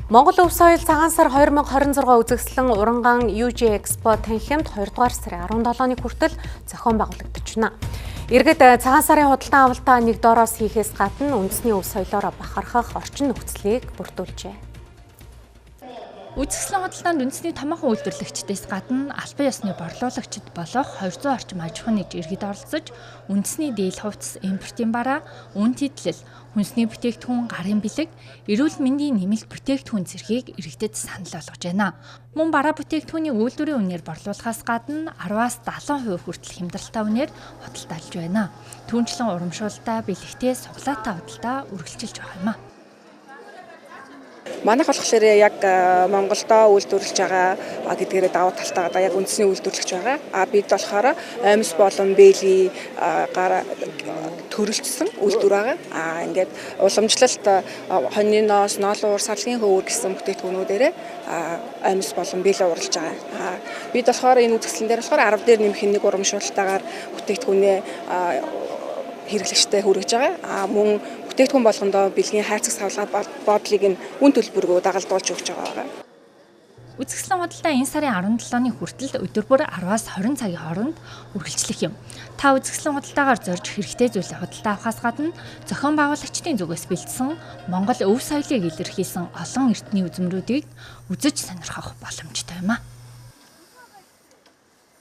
Монгол өв соёл цагаан сар 2026 үзэсгэлэн Уранган UG Expo танхимд 2 дугаар сарын 17-ны хүртэл зохион байгуулагдаж байна. Иргэд цагаан сарын худалдан авалтаа нэг доороос хийхээс гадна үндэсний өв соёлоор бахархах орчин нөхцөлийг бүрдүүлжээ. Үзэсгэлэн худалдаанд үндэсний томоохон үйлдвэрлэгчдээс гадна албан ёсны борлуулагчид болох 200 орчим аж ахуйн нэгж иргэд оролцож үндэсний дийл хувцас, импортын бараа, үн тэдлэл, хүнсний бүтээгдэхүүн, гарын бэлэг, эрүүл мэндийн нэмэлт бүтээгдэхүүн зэргийг иргэдэд санал болгож байна. Мөн бараа бүтээгдэхүүний үйлдвэрийн үнээр борлуулахаас гадна 10-аас 70% хүртэл хямдралтай үнээр худалдаалж байна. Түүнчлэн урамшуулалтаа, бэлэгтээ, суглаатаа худалдаа үргэлжилж байгаа юм а. Манайх болохоор яг Монголдо үйлдвэрлэж байгаа гэдгээрээ давуу талтайгаа яг үндэсний үйлдвэрлэгч байгаа. Бид болохоор амьс болон бээли төрөлжсөн үйлдвэр байгаа. Ингээд уламжлалт хоньны ноос, ноолуур, сарлагын хөвөр гэсэн бүтээгдэхүүнүүдээр амьс болон бээли уралж байгаа. Бид болохоор энэ үзэсгэлэн дээр болохоор 10 дээр нэмэх нэг урамшуулалтаагаар бүтээгдэхүүнээ хэрэглэгчтэй хүргэж байгаа. Мөн бүтээгдэхүүн болгондоо бэлгийн хайрцаг савлгаа бодлыг нь үн төлбөргөө дагалдуулж өгч байгаа. Үзэсгэлэн худалдаа энэ сарын 17-ны хүртэл өдөр бүр 10-аас 20 цагийн хооронд үргэлжлэх юм. Та үзэсгэлэн худалдаагаар зорж хэрэгтэй зүйлээ худалдаа авахаас гадна зохион байгуулагчдын зүгээс бэлдсэн Монгол өв соёлыг илэрхийлсэн олон эртний үзмрүүдийг үзэж сонирхох боломжтой юм а.